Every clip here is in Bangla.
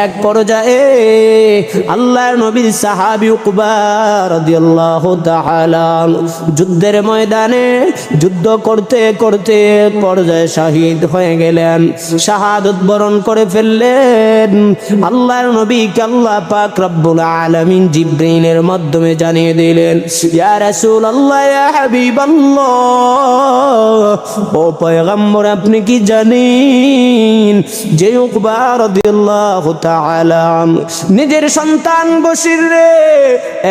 এক পর্যায়ে আল্লাহর নবীর সাহাবী উকবা রাদিয়াল্লাহু তাআলা যুদ্ধের ময়দানে যুদ্ধ করতে করতে পর্যায়ে শহীদ হয়ে গেলেন, শাহাদাত বরণ করে ফেললেন। আল্লাহর নবীকে আল্লাহ পাক রব্বুল আলামিন জিবরিলের মাধ্যমে জানিয়ে দিলেন, ইয়া রাসূলুল্লাহ, ইয়া হাবিবাল্লাহ, ও পয়গম্বর, আপনি কি জানেন যে উকবা রাদিয়াল্লাহু তাআলা নিজের সন্তান বশির রে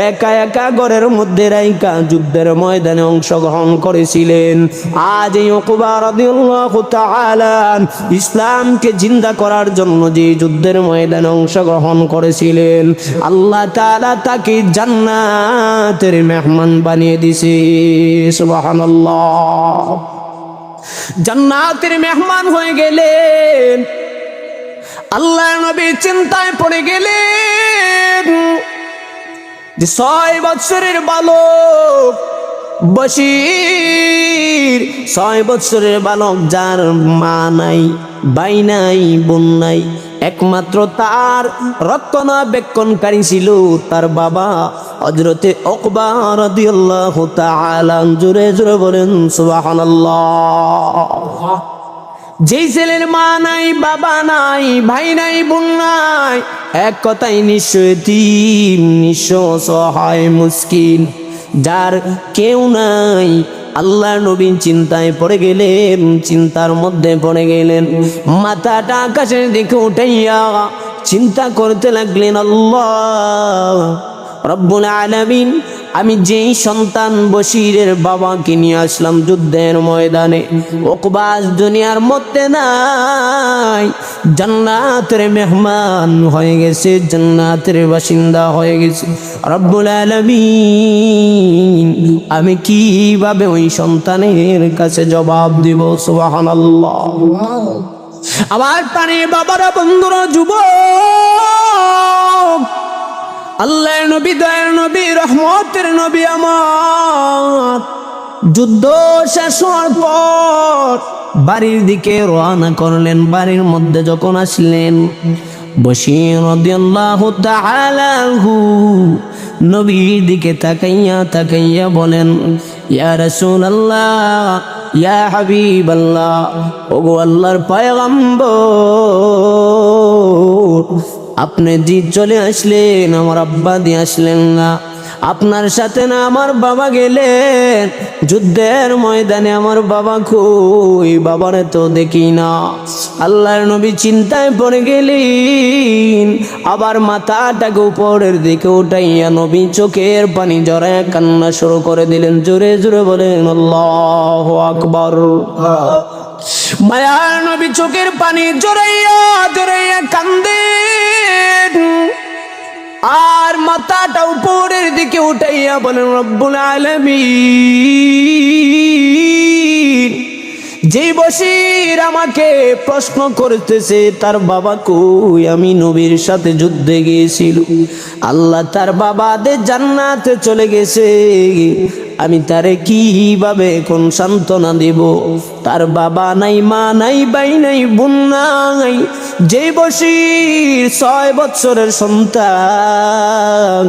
একা একা ঘরের মধ্যে রাইখা যুদ্ধের ময়দানে অংশগ্রহণ করেছিলেন। আজ এই উকবা রাদিয়াল্লাহু তাআলা ইসলামকে জিন্দা করার জন্য যে যুদ্ধের ময়দানে অংশগ্রহণ করেছিলেন, আল্লাহ তাআলা তাকে জান্নাতের মেহমান বানিয়ে দিয়েছে। সুবহানাল্লাহ। জান্নাতের মেহমান হয়ে গেলেন। আল্লাহ নবী চিন্তায় পড়ে গেলেন যে 6 বছরের বালক বশির, 6 বছরের বালক, যার মা নাই, ভাই নাই, বোন নাই, একমাত্র তার রক্ষণাবেক্ষণকারী ছিল তার বাবা হযরতে উকবা রাদিয়াল্লাহু তাআলা। জোরে জোরে বলেন সুবহানাল্লাহ। যেই ছেলের মা নাই, বাবা নাই, ভাই নাই, বোন নাই, এক কথায় নিঃস্ব এতিম, নিঃস্ব অসহায় মুসকিন, যার কেউ নাই, আল্লাহ নবী চিন্তায় পড়ে গেলেন, চিন্তার মধ্যে পড়ে গেলেন। মাথাটা আকাশের দিকে উঠাইয়া চিন্তা করতে লাগলেন, আল্লাহ রব্বুল আলামিন, আমি যেই সন্তান বশিরের বাবাকে নিয়ে আসলাম যুদ্ধের ময়দানে, উকবা দুনিয়ার মধ্যে নাই, জান্নাতের মেহমান হয়ে গেছে, জান্নাতের বাসিন্দা হয়ে গেছে। রব্বুল আলামিন, আমি কিভাবে ওই সন্তানের কাছে জবাব দিব? সুবহানাল্লাহ। আমার প্রাণের বাবারা, বন্ধুরা, যুবক, আল্লাহর নবী, দয়ার নবী, রহমতের নবী আমার যুদ্ধ শেষ হওয়ার পর বাড়ির দিকে রওনা করলেন। বাড়ির মধ্যে যখন আসলেন, বশির রাদিয়াল্লাহু তাআলা নবীর দিকে তাকাইয়া বলেন, ইয়া রাসূলুল্লাহ, ইয়া হাবিবাল্লাহ, ওগো আল্লাহর পয়গম্বর, আপনি জি চলে আসলেন, আমার আব্বা দিয়ে আসলেন না, আপনার সাথে না আমার বাবা গেলেন যুদ্ধের ময়দানে, আমার বাবা কই? বাবারে তো দেখি না। আল্লাহর নবী চিন্তায় পড়ে গেলেন। আবার মাথাটাকে উপরের দিকে উঠাইয়া নবী চোখের পানি জড়ায় কান্না শুরু করে দিলেন। জোরে জোরে বলেন আল্লাহু আকবার। মায়ার নবী চোখের পানি জড়াইয়া জড়াইয়া কান্দেন, আর মাথাটা উপরের দিকে উঠাইয়া বলেন, রব্বুল আলামিন, যে বশির আমাকে প্রশ্ন করতেছে তার বাবা কই, আমি নবীর সাথে যুদ্ধে গিয়েছিল, আল্লাহ তার বাবাদের জান্নাতে চলে গেছে, আমি তারে কিভাবে এখন সান্ত্বনা দেব? তার বাবা নাই, মা নাই, ভাই নাই, বোন নাই, যে বশির 6 বছরের সন্তান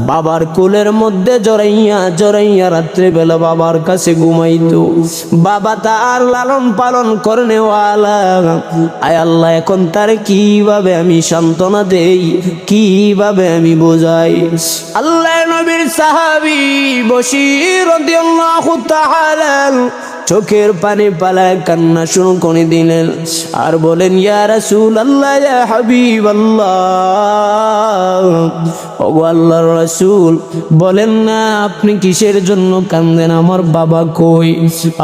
বাবার কোলের মধ্যে জড়াইয়া জড়াইয়া রাত্রে বেলা বাবার কাছে ঘুমাইতো, বাবা তার লালন পালন করনেওয়ালা, আয় আল্লাহ, এখন তার কিভাবে আমি সান্ত্বনা দেই, কিভাবে আমি বোঝাই? আল্লাহ নবীর সাহাবী বশির রাদিয়াল্লাহু তাআলা চোখের পানি পালায় কান্না শুরু করে দিলেন, আর বলেন, ইয়া রাসূলুল্লাহ, ইয়া হাবিবাল্লাহ, ওগো আল্লাহর রাসূল, বলেন না আপনি কিসের জন্য কান্দেন? আমার বাবা কই?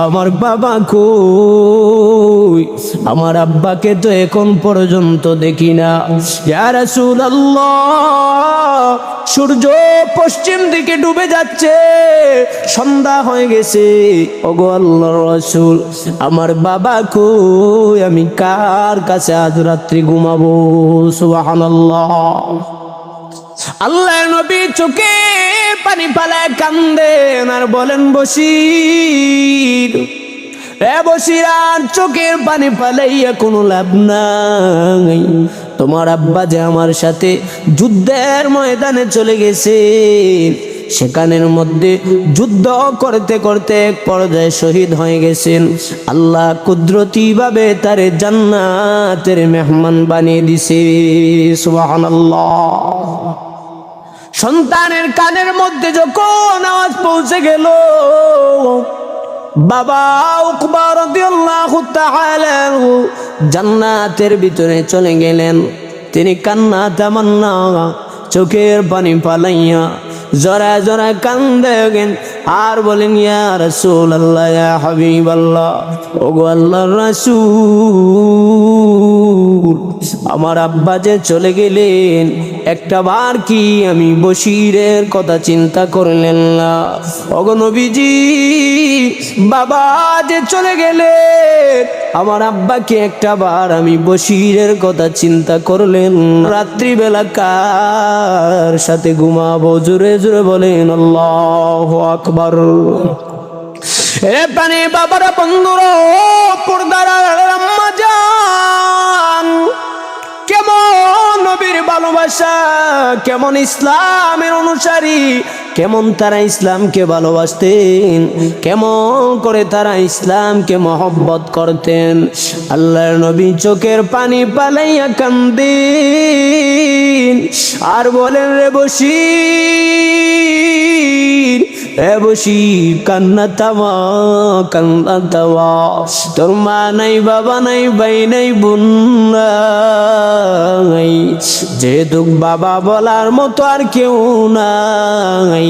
আমার বাবা কই? আমার আব্বাকে তো এখন পর্যন্ত দেখি না। ইয়া রাসূলুল্লাহ, সূর্য পশ্চিম দিকে ডুবে যাচ্ছে, সন্ধ্যা হয়ে গেছে, ওগো আল্লাহর রাসূল, আমার বাবা কই? আমি কার কাছে আজ রাত্রি ঘুমাবো? সুবহানাল্লাহ। আল্লাহর নবী চোখে পানি পালায় কান্দেন, আর বলেন, বশির, এ বশির, আর চোখের পানি পালাইয়া কোনো লাভ নাই, তোমার আব্বা যে আমার সাথে যুদ্ধের ময়দানে চলে গেছে, সেখানের মধ্যে যুদ্ধ করতে করতে এক পর্যায়ে শহীদ হয়ে গেছেন। আল্লাহ কুদরতি ভাবে তারে জান্নাতের মেহমান বানিয়ে দিছে। সুবহানাল্লাহ। সন্তানের কানের মধ্যে যখন আওয়াজ পৌঁছে গেল, বাবা উকবা রাদিয়াল্লাহু তাআলা জান্নাতের ভিতরে চলে গেলেন। তিনি কান্না তামান্না চোখের পানি পালাইয়া জরা জরা কান্দেন আর বলেন, ইয়া রাসূলুল্লাহ, ইয়া হাবিবাল্লাহ, ওগো আল্লাহর রাসূল, আমার আব্বা যে চলে গেলেন, একটা বার কি আমি বশিরের কথা চিন্তা করলেন না? ওগো নবীজি, বাবা যে চলে গেলেন, আমার আব্বাকে একটা বার আমি বশিরের কথা চিন্তা করলেন? রাত্রিবেলা কার সাথে ঘুমাবো? জোরে জোরে বলেন আল্লাহু আকবার। এ পানি বাবারা, বন্ধুরা, পর্দার আম্মা জান, কেমন নবীর ভালোবাসা, কেমন ইসলামের অনুসারী, কেমন তারা ইসলামকে ভালোবাসতেন, কেমন করে তারা ইসলামকে মহব্বত করতেন। আল্লাহর নবী চোখের পানি পালাইয়া কান্দেন আর বলেন, রে বশির, এ বশির, কান্না থামা, কান্না থামা। তোর মা নাই, বাবা নাই, ভাই নাই, বোন নাই, যেহেতু বাবা বলার মতো আর কেউ নাই,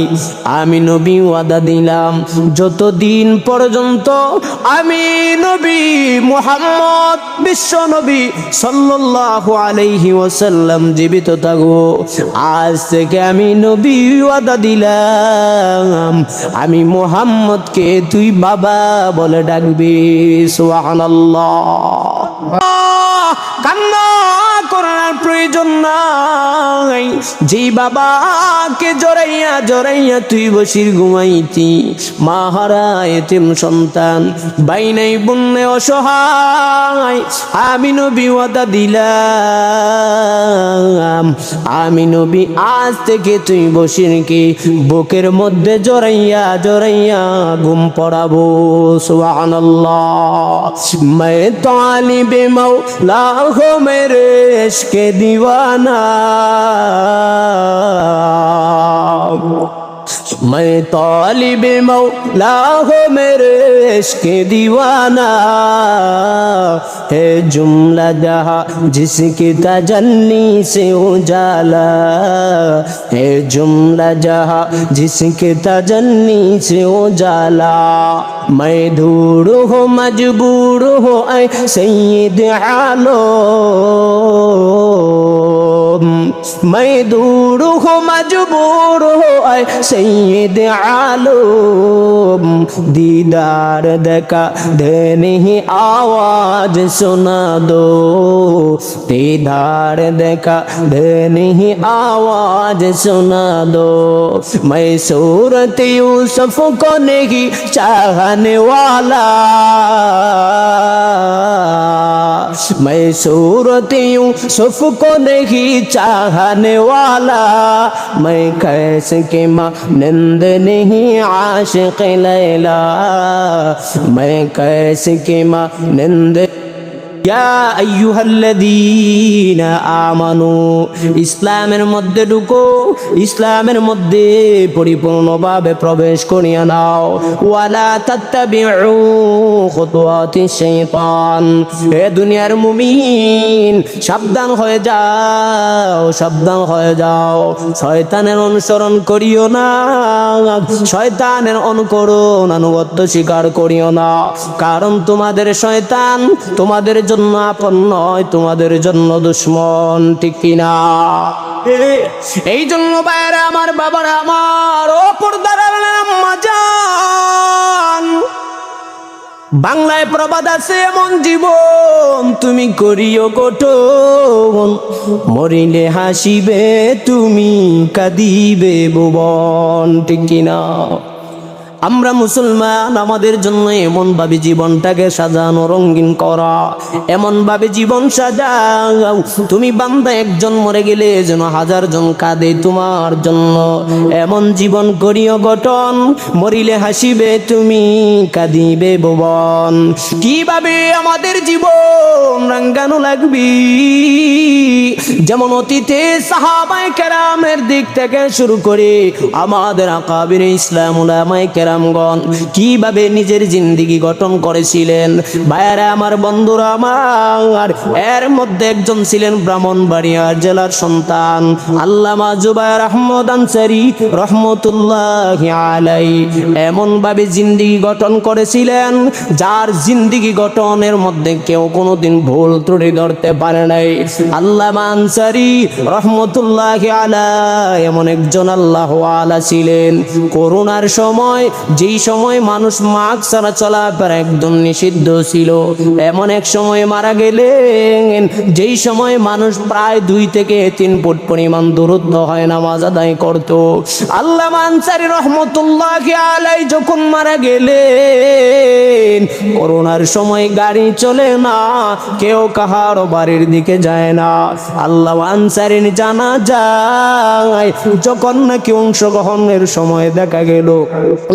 আমি নবী ওয়াদা দিলাম, যতদিন পর্যন্ত আমি নবী মুহাম্মদ বিশ্ব নবী সাল্লাল্লাহু আলাইহি ওয়াসাল্লাম জীবিত থাকবো, আজ থেকে আমি নবী ওয়াদা দিলাম, আমি মুহাম্মদকে তুই বাবা বলে ডাকবি। সুবহানাল্লাহ। কান্না করার প্রয়োজন নাই। যেই বাবাকে জড়াইয়া জড়াইয়া তুই বসির ঘুমাইতি, মা হারা এতিম সন্তান, ভাই নাই, বোন নাই, অসহায়, আমি নবী ওয়াদা দিলাম, আমি নবী আজ থেকে তুই বসিরকে বুকের মধ্যে জড়াইয়া জড়াইয়া ঘুম পড়াবো। সুবহানাল্লাহ। मैं तालिब मौला हो मेरे इश्क दीवाना, मैं तालिब मौला हो मेरे इश्क दीवाना, है जुमला जहाँ जिसकी तजल्ली से उजाला, है जुमला जहाँ जिसके तजल्ली से उजाला, मैं दूर हो मजबूर हो ऐ सैयद आलम, मैं दूर हो मजबूर हो ऐ सैयद आलम, दीदार देखा दे नहीं आवाज सुना दो, दीदार देखा दे नहीं आवाज सुना दो, मैं सूरत यूसुफ को नहीं चाहने वाला, मैं सूरत यूसुफ को नहीं चाहने वाला, मैं कैसे के मानंद नहीं आशिक लैला, मैं कैसे के मानंद। ইয়া আইয়ুহাল্লাযীনা আমানু, ইসলামের মধ্যে ঢুকো, ইসলামের মধ্যে পরিপূর্ণভাবে প্রবেশ করিয়া নাও। ওয়ালা তাত্তাবিউ খুতুওয়াতিশ শাইতান, হে দুনিয়ার মুমিন, সাবধান হয়ে যাও, সাবধান হয়ে যাও, শয়তানের অনুসরণ করিও না, শয়তানের অনুকরণ আনুগত্য স্বীকার করিও না, কারণ তোমাদের শয়তান তোমাদের জন্য আপন নয়, তোমাদের জন্য দুশ্মন, ঠিক কিনা? এই জন্য ভাইরা আমার, বাবারা আমার, ও পর্দার আম্মা জান, বাংলায় প্রবাদ আছে, এমন জীবন তুমি করিও গঠন, মরিলে হাসিবে তুমি, কাঁদিবে ভুবন, ঠিক কিনা? আমরা মুসলমান, আমাদের জন্য এমন ভাবে জীবনটাকে সাজানো, রঙিন করা, এমন ভাবে জীবন সাজাও তুমি বান্দা একজন মরে গেলে যেন হাজার জন কাঁদে তোমার জন্য। এমন জীবন করিও গঠন, মরিলে হাসিবে তুমি, কাঁদিবে ভুবন। কিভাবে আমাদের জীবন রাঙ্গানো লাগবে, যেমন অতীতে সাহাবায়ে কেরামের দিক থেকে শুরু করে আমাদের আকাবির ইসলাম উলামায়ে কেরামগণ কিভাবে নিজের জিন্দেগি গঠন করেছিলেন। ভাইয়েরা আমার, বন্ধুরা আমার, এর মধ্যে একজন ছিলেন ব্রাহ্মণবাড়িয়া জেলার সন্তান আল্লামা জুবায়ের আহমদ আনসারী রহমতুল্লাহি আলাইহি। এমন ভাবে জিন্দেগি গঠন করেছিলেন যার জিন্দেগি গঠনের মধ্যে কেউ কোনোদিন ভুল ত্রুটি ধরতে পারে নাই। আল্লামা আনসারী রহমতুল্লাহি আলাইহি এমন একজন আল্লাহ ওয়ালা ছিলেন। করোনার সময়, যেই সময় মানুষ মাস্ক ছাড়া চলাফেরা একদম নিষিদ্ধ ছিল, এমন এক সময় মারা গেলেন যেই সময় মানুষ প্রায় 2 থেকে 3 ফুট পরিমাণ দূরত্ব হয় নামাজ আদায় করত। আল্লামা আনসারী রহমতুল্লাহি আলাইহি যখন মারা গেলেন, করোনার সময় গাড়ি চলে না, কেউ কাহার বাড়ির দিকে যায় না। আল্লামা আনসারীর জানাজায় যখন নাকি অংশগ্রহণের সময় দেখা গেল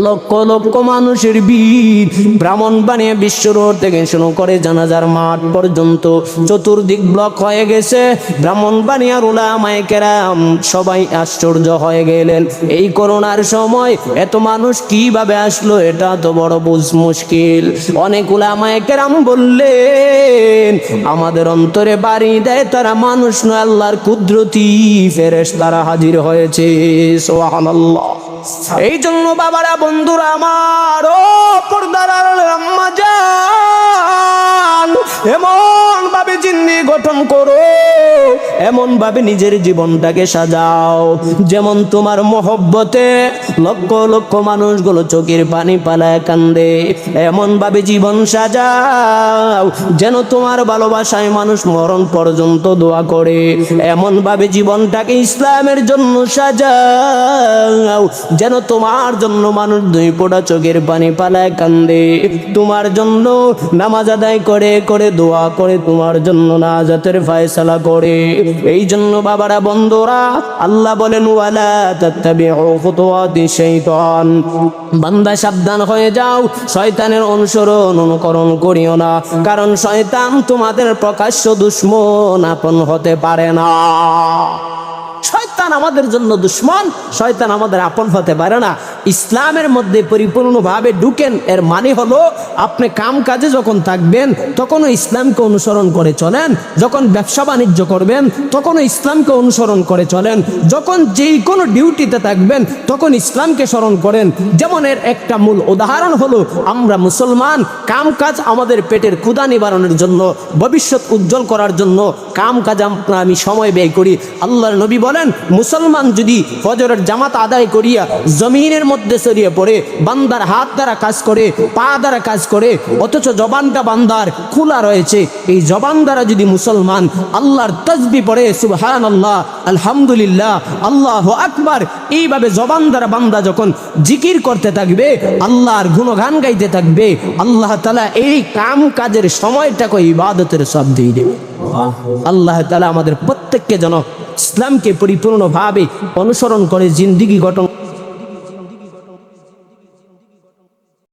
লক্ষ লক্ষ মানুষের ভিড়, ব্রাহ্মণবাড়িয়া বিশ্ব রোড থেকে শুরু করে জানাজার মাঠ পর্যন্ত চতুর্দিক ব্লক হয়ে গেছে। ব্রাহ্মণবাড়িয়ার উলামায়ে কেরাম সবাই আশ্চর্য হয়ে গেলেন, এই করোনার সময় এত মানুষ কিভাবে আসলো, এটা তো বড় বুঝ মুশকিল। অনেক উলামায়ে কেরাম বললেন, আমাদের অন্তরে বাড়ি দেয় তারা মানুষ নয়, আল্লাহর কুদরতি ফেরেশতারা হাজির হয়েছে। সুবহানাল্লাহ। এই জন্য বাবারা, বন্ধুরা আমার, ও পর্দার আম্মা জান, এমন ভাবে জিন্দেগি গঠন করো, এমন ভাবে নিজের জীবনটাকে সাজাও যেমন তোমার মহব্বতে লক্ষ লক্ষ মানুষগুলো চোখের পানি পালায় কান্দে। এমন ভাবে জীবন সাজাও যেন তোমার ভালোবাসায় মানুষ মরণ পর্যন্ত দোয়া করে। এমন ভাবে জীবনটাকে ইসলামের জন্য সাজাও যেন তোমার জন্য মানুষ 2 ফোঁটা চোখের পানি পালায় কান্দে। তোমার জন্য নামাজ আদায় করে করে দোয়া করে, তোমার জন্য নাজাতের ফয়সালা করে। এই জন্য বাবারা, বন্ধুরা, আল্লাহ বলেন, ওয়ালা তাত্তাবিউ খুতুওয়াতিশ শাইতান, বান্দা সাবধান হয়ে যাও, শয়তানের অনুকরণ করিও না, কারণ শয়তান তোমাদের প্রকাশ্য দুশমন, আপন হতে পারে না। শয়তান আমাদের জন্য দুশমন, শয়তান আমাদের আপন হতে পারে না। ইসলামের মধ্যে পরিপূর্ণভাবে ঢুকেন, এর মানে হলো আপনি কাম কাজে যখন থাকবেন তখনও ইসলামকে অনুসরণ করে চলেন, যখন ব্যবসা বাণিজ্য করবেন তখনও ইসলামকে অনুসরণ করে চলেন, যখন যেই কোনো ডিউটিতে থাকবেন তখন ইসলামকে স্মরণ করেন। যেমন এর একটা মূল উদাহরণ হলো, আমরা মুসলমান, কাম কাজ আমাদের পেটের ক্ষুধা নিবারণের জন্য, ভবিষ্যৎ উজ্জ্বল করার জন্য কাম কাজ আমি সময় ব্যয় করি। আল্লাহর নবী বলেন, মুসলমান যদি ফজরের জামাত আদায় করিয়া জমিনের মধ্যে ছড়িয়ে পড়ে, বান্দার হাত দ্বারা কাজ করে, পা দ্বারা কাজ করে, অথচ জবানটা বান্দার খোলা রয়েছে, এই জবান দ্বারা যদি মুসলমান আল্লাহর তাসবিহ পড়ে, সুবহানাল্লাহ, আলহামদুলিল্লাহ, আল্লাহু আকবার, এইভাবে জবান দ্বারা বান্দা যখন জিকির করতে থাকবে, আল্লাহর গুণগান গাইতে থাকবে, আল্লাহ তাআলা এই কাম কাজের সময়টাকে ইবাদতের সব দিয়ে দেবে। আল্লাহ তাআলা আমাদের প্রত্যেককে যেন ইসলামকে পরিপূর্ণভাবে অনুসরণ করে জিন্দেগি গঠন